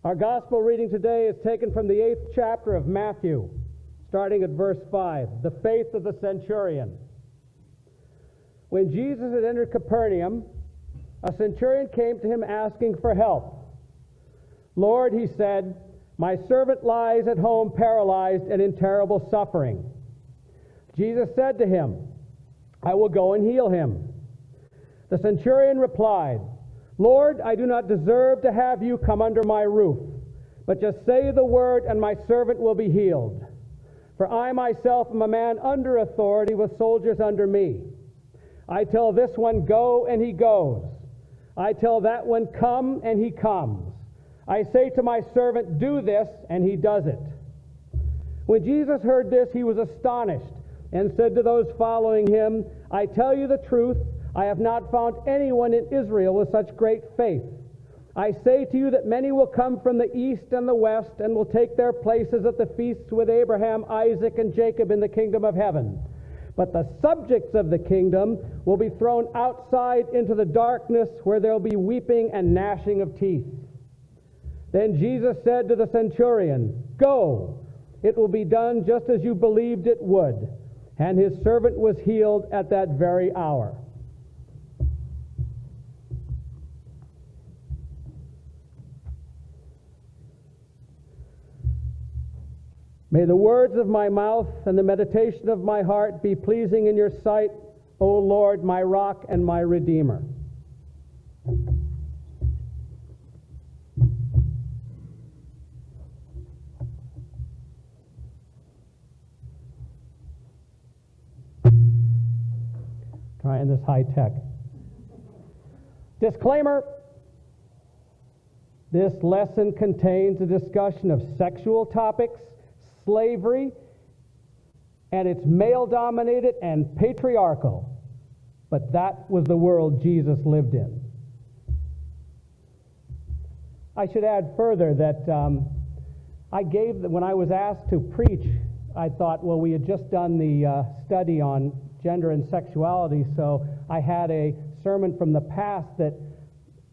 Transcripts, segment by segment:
Our gospel reading today is taken from the 8th chapter of Matthew, starting at verse 5, the faith of the centurion. When Jesus had entered Capernaum, a centurion came to him asking for help. "Lord," he said, "my servant lies at home paralyzed and in terrible suffering." Jesus said to him, "I will go and heal him." The centurion replied, "Lord, I do not deserve to have you come under my roof, but just say the word and my servant will be healed. For I myself am a man under authority with soldiers under me. I tell this one, go, and he goes. I tell that one, come, and he comes. I say to my servant, do this, and he does it." When Jesus heard this, he was astonished and said to those following him, "I tell you the truth, I have not found anyone in Israel with such great faith. I say to you that many will come from the east and the west and will take their places at the feasts with Abraham, Isaac, and Jacob in the kingdom of heaven. But the subjects of the kingdom will be thrown outside into the darkness where there will be weeping and gnashing of teeth." Then Jesus said to the centurion, "Go, it will be done just as you believed it would." And his servant was healed at that very hour. May the words of my mouth and the meditation of my heart be pleasing in your sight, O Lord, my rock and my redeemer. Trying this high tech. Disclaimer. This lesson contains a discussion of sexual topics, slavery, and it's male-dominated and patriarchal. But that was the world Jesus lived in. I should add further that when I was asked to preach, I thought, well, we had just done the study on gender and sexuality, so I had a sermon from the past that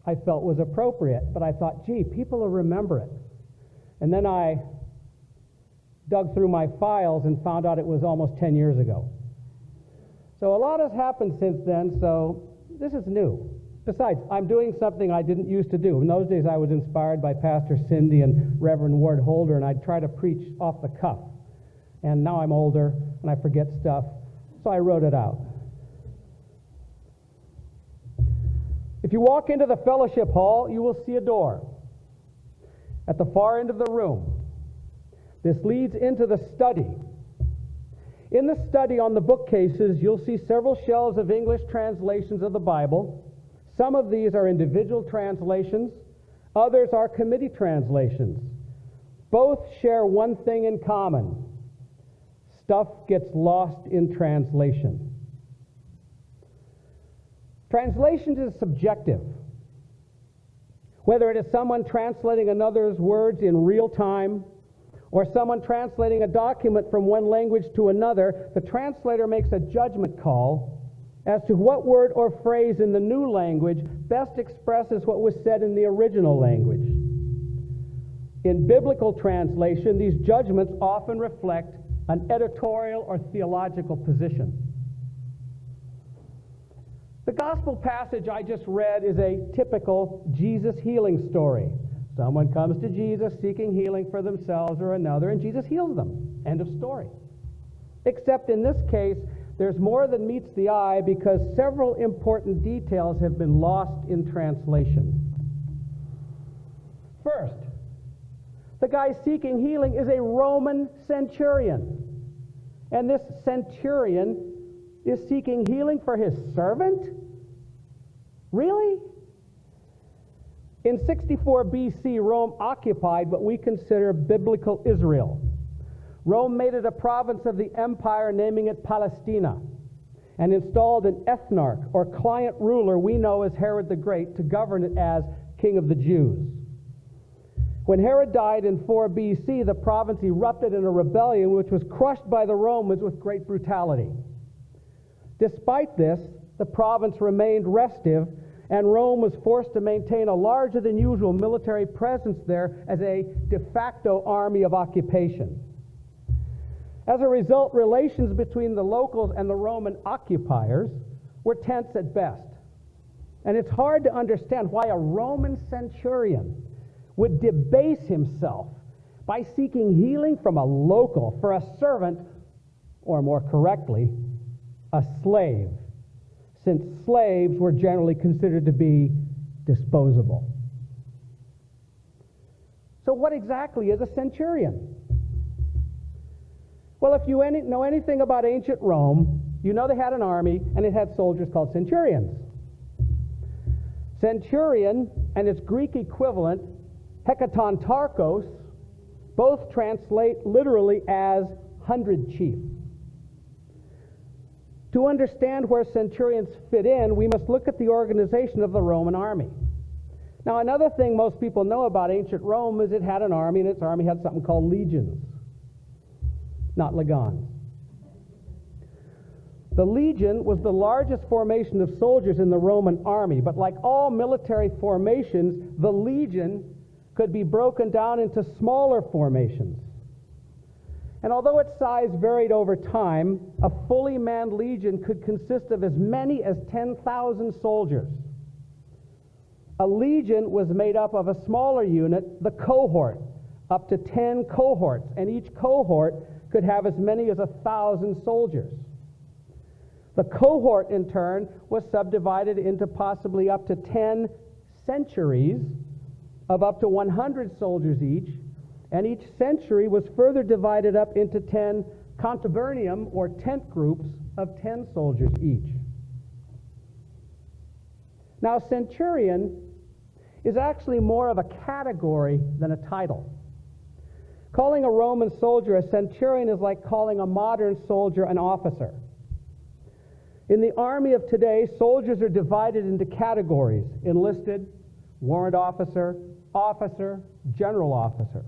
I felt was appropriate. But I thought, gee, people will remember it. And then I dug through my files and found out it was almost 10 years ago. So a lot has happened since then, so this is new. Besides, I'm doing something I didn't used to do. In those days, I was inspired by Pastor Cindy and Reverend Ward Holder, and I'd try to preach off the cuff. And now I'm older, and I forget stuff, so I wrote it out. If you walk into the fellowship hall, you will see a door at the far end of the room. This leads into the study. In the study on the bookcases, you'll see several shelves of English translations of the Bible. Some of these are individual translations. Others are committee translations. Both share one thing in common. Stuff gets lost in translation. Translation is subjective. Whether it is someone translating another's words in real time, or someone translating a document from one language to another, the translator makes a judgment call as to what word or phrase in the new language best expresses what was said in the original language. In biblical translation, these judgments often reflect an editorial or theological position. The gospel passage I just read is a typical Jesus healing story. Someone comes to Jesus seeking healing for themselves or another, and Jesus heals them. End of story. Except in this case, there's more than meets the eye because several important details have been lost in translation. First, the guy seeking healing is a Roman centurion. And this centurion is seeking healing for his servant? Really? In 64 BC, Rome occupied what we consider biblical Israel. Rome made it a province of the empire, naming it Palestina, and installed an ethnarch, or client ruler we know as Herod the Great, to govern it as King of the Jews. When Herod died in 4 BC, the province erupted in a rebellion which was crushed by the Romans with great brutality. Despite this, the province remained restive and Rome was forced to maintain a larger than usual military presence there as a de facto army of occupation. As a result, relations between the locals and the Roman occupiers were tense at best. And it's hard to understand why a Roman centurion would debase himself by seeking healing from a local for a servant, or more correctly, a slave, since slaves were generally considered to be disposable. So what exactly is a centurion? Well, if you know anything about ancient Rome, you know they had an army and it had soldiers called centurions. Centurion and its Greek equivalent, hekatontarchos, both translate literally as hundred chief. To understand where centurions fit in, we must look at the organization of the Roman army. Now, another thing most people know about ancient Rome is it had an army, and its army had something called legions, not Leigon. The legion was the largest formation of soldiers in the Roman army, but like all military formations, the legion could be broken down into smaller formations. And although its size varied over time, a fully manned legion could consist of as many as 10,000 soldiers. A legion was made up of a smaller unit, the cohort, up to 10 cohorts, and each cohort could have as many as 1,000 soldiers. The cohort, in turn, was subdivided into possibly up to 10 centuries of up to 100 soldiers each, and each century was further divided up into 10 contubernium, or tent groups, of 10 soldiers each. Now, centurion is actually more of a category than a title. Calling a Roman soldier a centurion is like calling a modern soldier an officer. In the army of today, soldiers are divided into categories: enlisted, warrant officer, officer, general officer.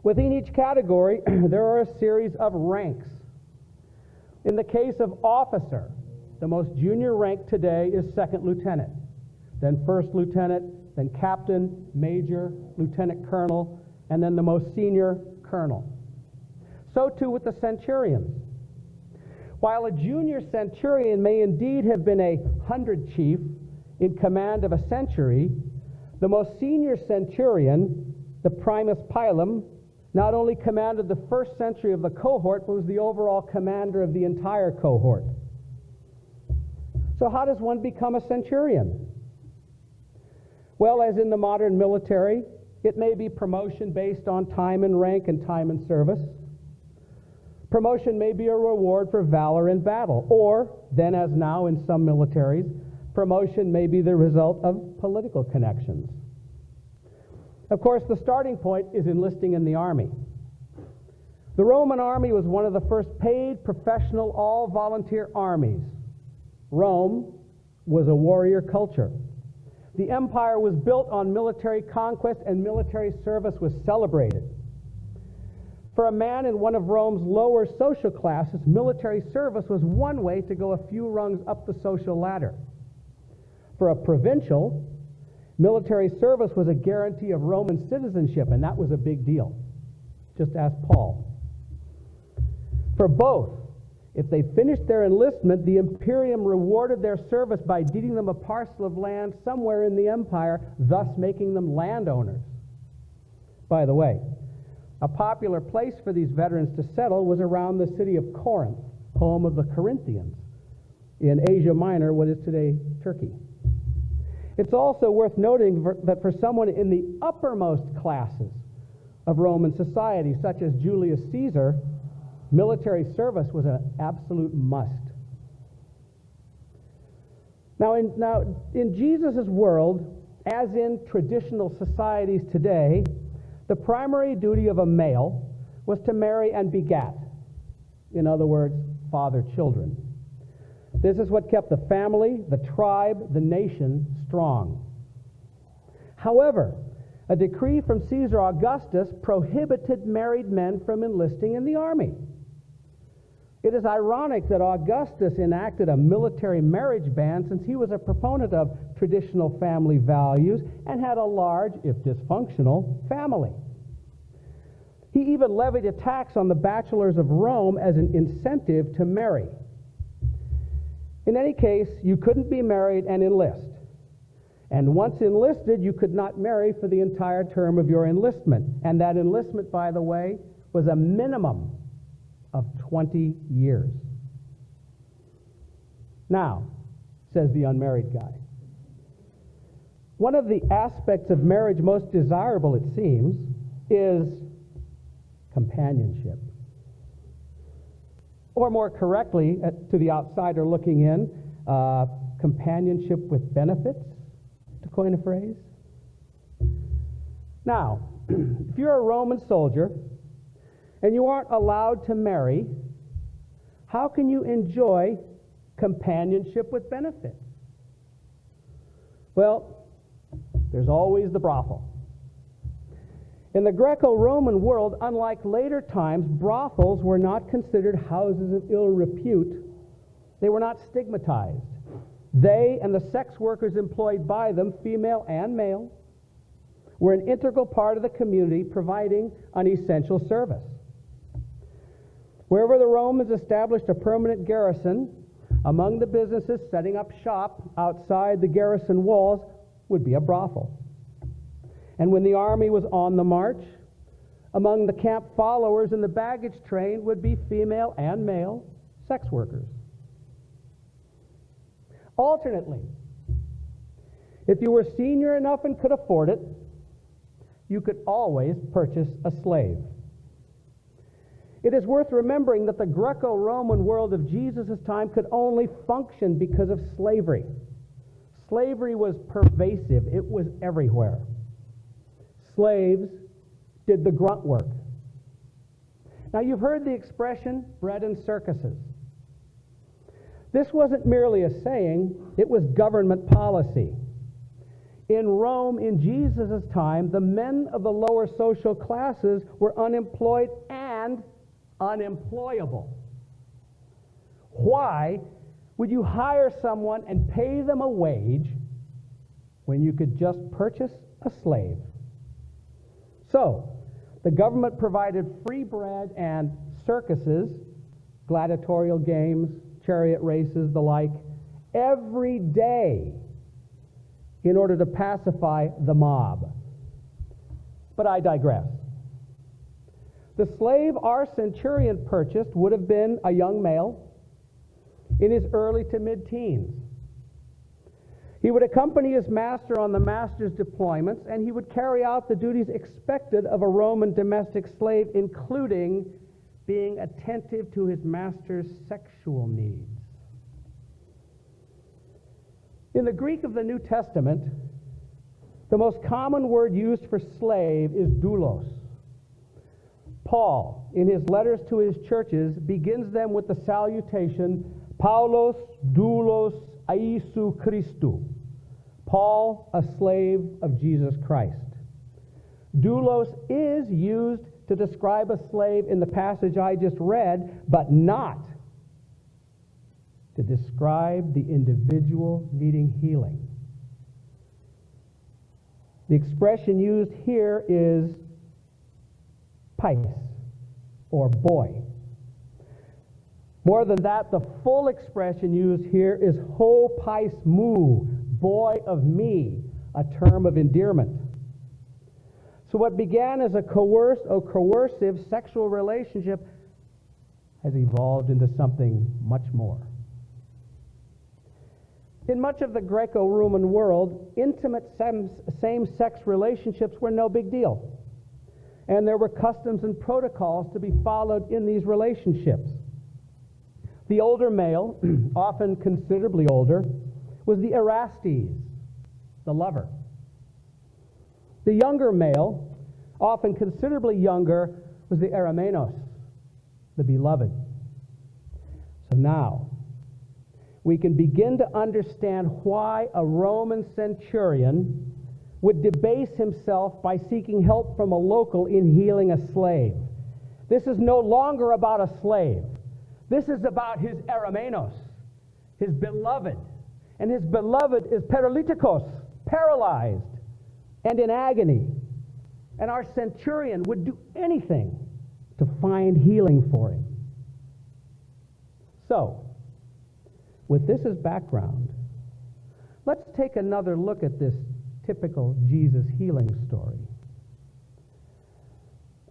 Within each category, there are a series of ranks. In the case of officer, the most junior rank today is second lieutenant, then first lieutenant, then captain, major, lieutenant colonel, and then the most senior, colonel. So too with the centurions. While a junior centurion may indeed have been a hundred chief in command of a century, the most senior centurion, the primus pilum, not only commanded the first century of the cohort, but was the overall commander of the entire cohort. So how does one become a centurion? Well, as in the modern military, it may be promotion based on time and rank and time and service. Promotion may be a reward for valor in battle, or, then as now in some militaries, promotion may be the result of political connections. Of course, the starting point is enlisting in the army. The Roman army was one of the first paid, professional, all-volunteer armies. Rome was a warrior culture. The empire was built on military conquest, and military service was celebrated. For a man in one of Rome's lower social classes, military service was one way to go a few rungs up the social ladder. For a provincial, military service was a guarantee of Roman citizenship, and that was a big deal. Just ask Paul. For both, if they finished their enlistment, the imperium rewarded their service by deeding them a parcel of land somewhere in the empire, thus making them landowners. By the way, a popular place for these veterans to settle was around the city of Corinth, home of the Corinthians, in Asia Minor, what is today Turkey. It's also worth noting that for someone in the uppermost classes of Roman society, such as Julius Caesar, military service was an absolute must. Now in Jesus' world, as in traditional societies today, the primary duty of a male was to marry and begat. In other words, father children. This is what kept the family, the tribe, the nation strong. However, a decree from Caesar Augustus prohibited married men from enlisting in the army. It is ironic that Augustus enacted a military marriage ban since he was a proponent of traditional family values and had a large, if dysfunctional, family. He even levied a tax on the bachelors of Rome as an incentive to marry. In any case, you couldn't be married and enlist. And once enlisted, you could not marry for the entire term of your enlistment. And that enlistment, by the way, was a minimum of 20 years. Now, says the unmarried guy, one of the aspects of marriage most desirable, it seems, is companionship. Or more correctly, to the outsider looking in, companionship with benefits, to coin a phrase. Now, if you're a Roman soldier and you aren't allowed to marry, how can you enjoy companionship with benefits? Well, there's always the brothel. In the Greco-Roman world, unlike later times, brothels were not considered houses of ill repute. They were not stigmatized. They and the sex workers employed by them, female and male, were an integral part of the community, providing an essential service. Wherever the Romans established a permanent garrison, among the businesses setting up shop outside the garrison walls would be a brothel. And when the army was on the march, among the camp followers in the baggage train would be female and male sex workers. Alternately, if you were senior enough and could afford it, you could always purchase a slave. It is worth remembering that the Greco-Roman world of Jesus' time could only function because of slavery. Slavery was pervasive. It was everywhere. Slaves did the grunt work. Now, you've heard the expression, bread and circuses. This wasn't merely a saying, it was government policy. In Rome, in Jesus' time, the men of the lower social classes were unemployed and unemployable. Why would you hire someone and pay them a wage when you could just purchase a slave? So, the government provided free bread and circuses, gladiatorial games, chariot races, the like, every day in order to pacify the mob. But I digress. The slave our centurion purchased would have been a young male in his early to mid-teens. He would accompany his master on the master's deployments, and he would carry out the duties expected of a Roman domestic slave, including being attentive to his master's sexual needs. In the Greek of the New Testament, the most common word used for slave is doulos. Paul, in his letters to his churches, begins them with the salutation, Paulos doulos Iesou Christou. Paul, a slave of Jesus Christ. Doulos is used to describe a slave in the passage I just read, but not to describe the individual needing healing. The expression used here is pais, or boy. More than that, the full expression used here is ho pais mu, boy of me, a term of endearment. So what began as a coerced or coercive sexual relationship has evolved into something much more. In much of the Greco-Roman world, intimate same-sex relationships were no big deal. And there were customs and protocols to be followed in these relationships. The older male, often considerably older, was the Erastes, the lover. The younger male, often considerably younger, was the Eramenos, the beloved. So now, we can begin to understand why a Roman centurion would debase himself by seeking help from a local in healing a slave. This is no longer about a slave. This is about his eromenos, his beloved. And his beloved is paralytikos, paralyzed and in agony. And our centurion would do anything to find healing for him. So, with this as background, let's take another look at this typical Jesus healing story.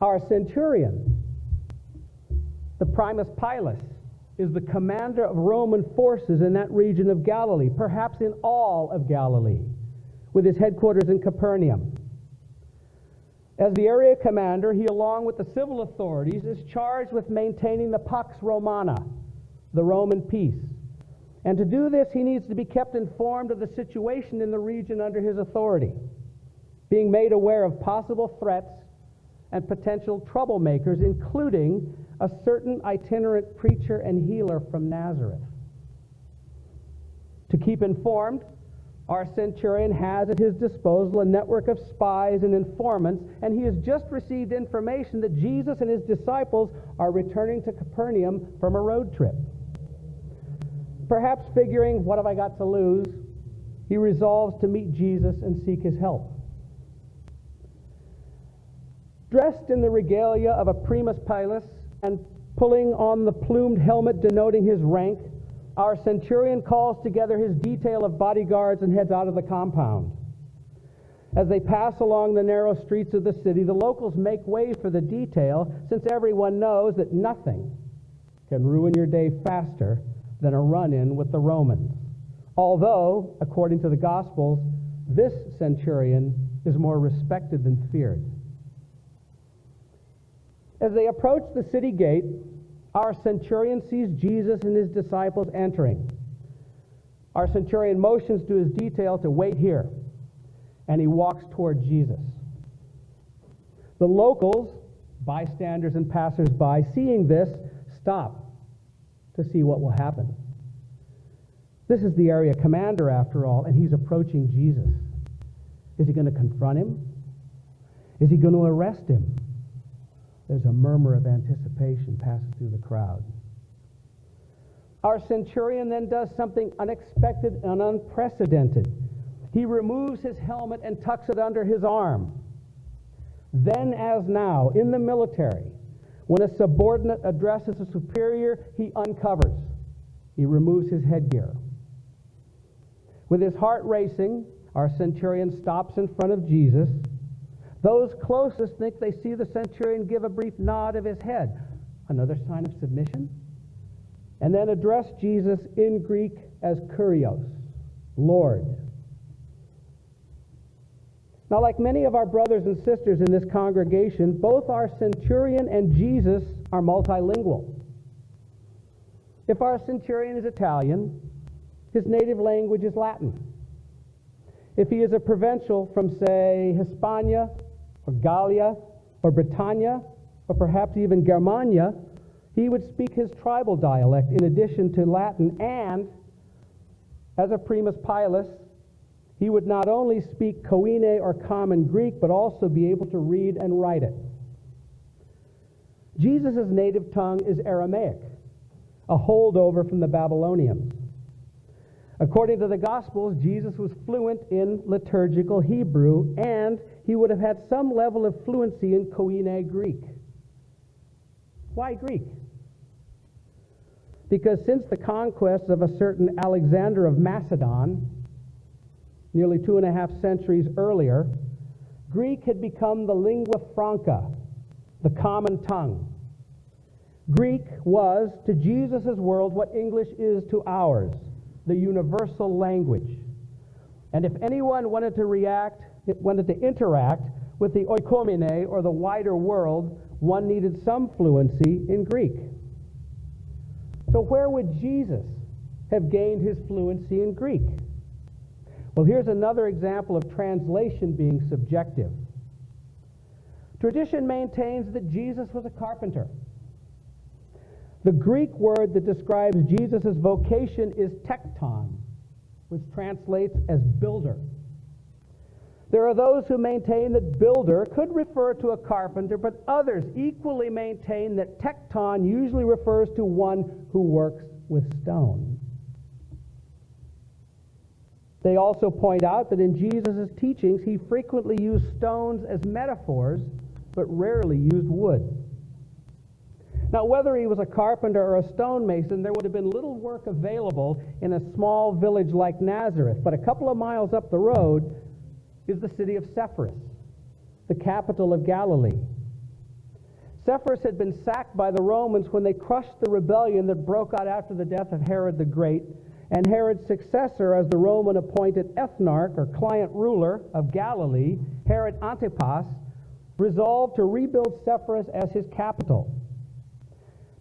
Our centurion, the Primus Pilus, is the commander of Roman forces in that region of Galilee, perhaps in all of Galilee, with his headquarters in Capernaum. As the area commander, he, along with the civil authorities, is charged with maintaining the Pax Romana, the Roman peace. And to do this, he needs to be kept informed of the situation in the region under his authority, being made aware of possible threats and potential troublemakers, including a certain itinerant preacher and healer from Nazareth. To keep informed, our centurion has at his disposal a network of spies and informants, and he has just received information that Jesus and his disciples are returning to Capernaum from a road trip. Perhaps figuring, what have I got to lose, he resolves to meet Jesus and seek his help. Dressed in the regalia of a Primus Pilus and pulling on the plumed helmet denoting his rank, our centurion calls together his detail of bodyguards and heads out of the compound. As they pass along the narrow streets of the city, the locals make way for the detail, since everyone knows that nothing can ruin your day faster than a run-in with the Romans. Although, according to the Gospels, this centurion is more respected than feared. As they approach the city gate, our centurion sees Jesus and his disciples entering. Our centurion motions to his detail to wait here, and he walks toward Jesus. The locals, bystanders and passers-by, seeing this, stop to see what will happen. This is the area commander, after all, and he's approaching Jesus. Is he going to confront him? Is he going to arrest him? There's a murmur of anticipation passing through the crowd. Our centurion then does something unexpected and unprecedented. He removes his helmet and tucks it under his arm. Then, as now, in the military, when a subordinate addresses a superior, he uncovers. He removes his headgear. With his heart racing, our centurion stops in front of Jesus. Those closest think they see the centurion give a brief nod of his head, another sign of submission, and then address Jesus in Greek as Kyrios, Lord. Now, like many of our brothers and sisters in this congregation, both our centurion and Jesus are multilingual. If our centurion is Italian, his native language is Latin. If he is a provincial from, say, Hispania, or Gallia, or Britannia, or perhaps even Germania, he would speak his tribal dialect in addition to Latin, and as a Primus Pilus, he would not only speak Koine or Common Greek, but also be able to read and write it. Jesus' native tongue is Aramaic, a holdover from the Babylonians. According to the Gospels, Jesus was fluent in liturgical Hebrew, and he would have had some level of fluency in Koine Greek. Why Greek? Because since the conquest of a certain Alexander of Macedon, nearly 2.5 centuries earlier, Greek had become the lingua franca, the common tongue. Greek was, to Jesus' world, what English is to ours, the universal language. And if anyone wanted to interact with the oikomene, or the wider world, one needed some fluency in Greek. So where would Jesus have gained his fluency in Greek? Well, here's another example of translation being subjective. Tradition maintains that Jesus was a carpenter. The Greek word that describes Jesus' vocation is tekton, which translates as builder. There are those who maintain that builder could refer to a carpenter, but others equally maintain that tekton usually refers to one who works with stone. They also point out that in Jesus' teachings, he frequently used stones as metaphors, but rarely used wood. Now, whether he was a carpenter or a stonemason, there would have been little work available in a small village like Nazareth. But a couple of miles up the road is the city of Sepphoris, the capital of Galilee. Sepphoris had been sacked by the Romans when they crushed the rebellion that broke out after the death of Herod the Great, and Herod's successor as the Roman-appointed ethnarch or client ruler of Galilee, Herod Antipas, resolved to rebuild Sepphoris as his capital.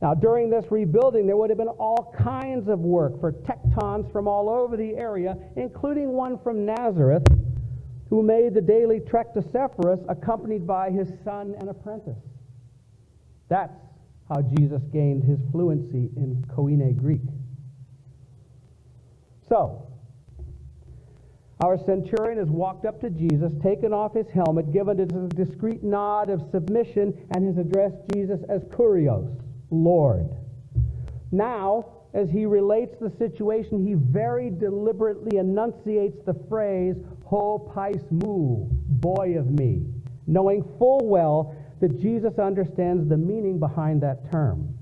Now, during this rebuilding, there would have been all kinds of work for tektons from all over the area, including one from Nazareth, who made the daily trek to Sepphoris, accompanied by his son and apprentice. That's how Jesus gained his fluency in Koine Greek. So, our centurion has walked up to Jesus, taken off his helmet, given it a discreet nod of submission, and has addressed Jesus as Kurios, Lord. Now, as he relates the situation, he very deliberately enunciates the phrase, ho pais mu, boy of me, knowing full well that Jesus understands the meaning behind that term.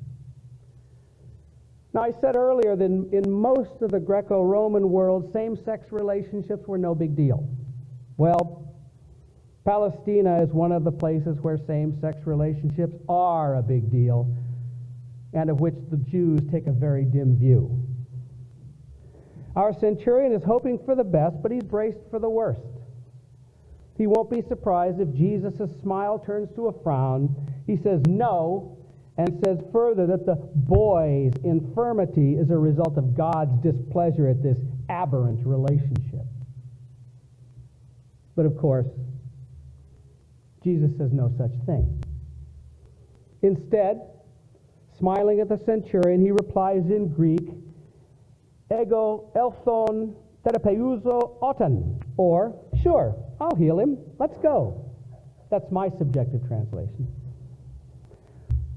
Now, I said earlier that in most of the Greco-Roman world, same-sex relationships were no big deal. Well, Palestina is one of the places where same-sex relationships are a big deal, and of which the Jews take a very dim view. Our centurion is hoping for the best, but he's braced for the worst. He won't be surprised if Jesus' smile turns to a frown. He says no, and says further that the boy's infirmity is a result of God's displeasure at this aberrant relationship. But of course, Jesus says no such thing. Instead, smiling at the centurion, he replies in Greek, ego elthon therapeuzo auton, or, sure, I'll heal him, let's go. That's my subjective translation.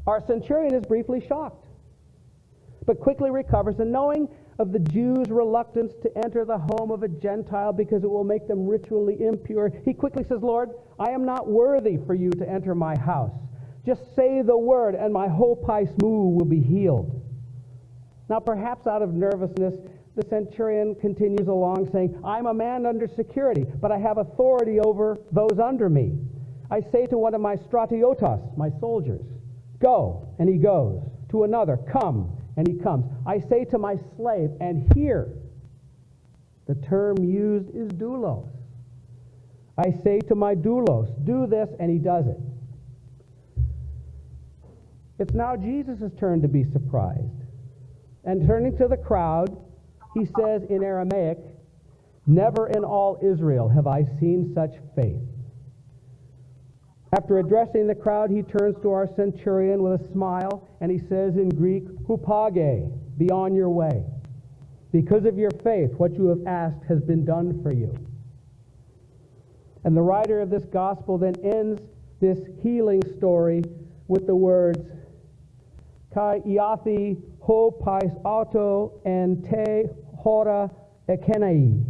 Our centurion is briefly shocked, but quickly recovers, and knowing of the Jews' reluctance to enter the home of a Gentile because it will make them ritually impure, he quickly says, Lord, I am not worthy for you to enter my house. Just say the word, and my ho pais mu will be healed. Now, perhaps out of nervousness, the centurion continues along saying, I'm a man under security, but I have authority over those under me. I say to one of my stratiotas, my soldiers, go, and he goes. To another, come, and he comes. I say to my slave, and here, the term used is doulos. I say to my doulos, do this, and he does it. It's now Jesus' turn to be surprised. And turning to the crowd, he says in Aramaic, never in all Israel have I seen such faith. After addressing the crowd, he turns to our centurion with a smile, and he says in Greek, hupage, be on your way. Because of your faith, what you have asked has been done for you. And the writer of this gospel then ends this healing story with the words, kai iathi ho pais auto en te hora ekenai.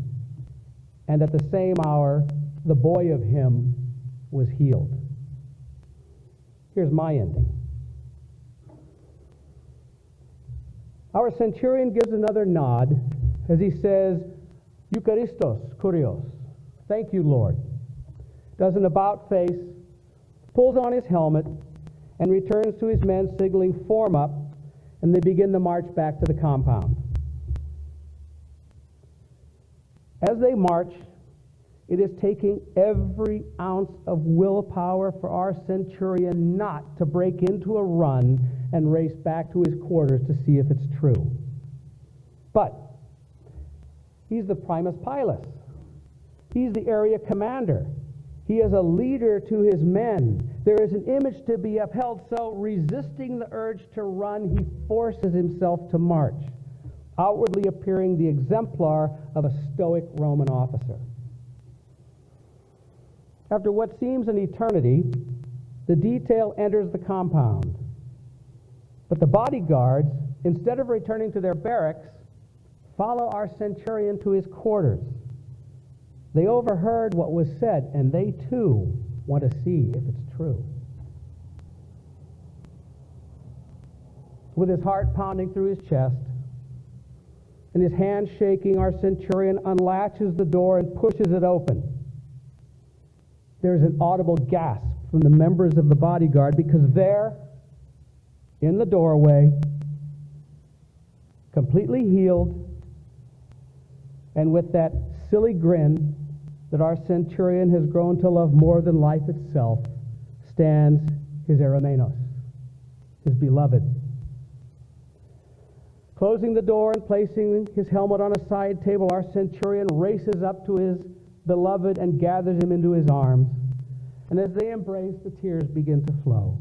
And at the same hour, the boy of him was healed. Here's my ending. Our centurion gives another nod as he says, Eucharistos, Kurios, thank you, Lord. Does an about face, pulls on his helmet, and returns to his men, signaling form up, and they begin the march back to the compound. As they march, it is taking every ounce of willpower for our centurion not to break into a run and race back to his quarters to see if it's true. But he's the primus pilus. He's the area commander. He is a leader to his men. There is an image to be upheld, so resisting the urge to run, he forces himself to march, outwardly appearing the exemplar of a stoic Roman officer. After what seems an eternity, the detail enters the compound. But the bodyguards, instead of returning to their barracks, follow our centurion to his quarters. They overheard what was said, and they too want to see if it's true. With his heart pounding through his chest and his hand shaking, our centurion unlatches the door and pushes it open. There's an audible gasp from the members of the bodyguard, because there, in the doorway, completely healed, and with that silly grin that our centurion has grown to love more than life itself, stands his Eromenos, his beloved. Closing the door and placing his helmet on a side table, our centurion races up to his beloved and gathers him into his arms. And as they embrace, the tears begin to flow.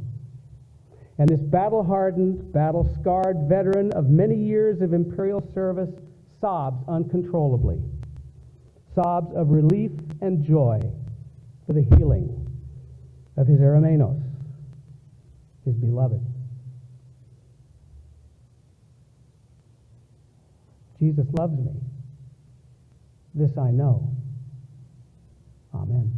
And this battle-hardened, battle-scarred veteran of many years of imperial service sobs uncontrollably. Sobs of relief and joy for the healing of his Eromenos, his beloved. Jesus loves me. This I know. Amen.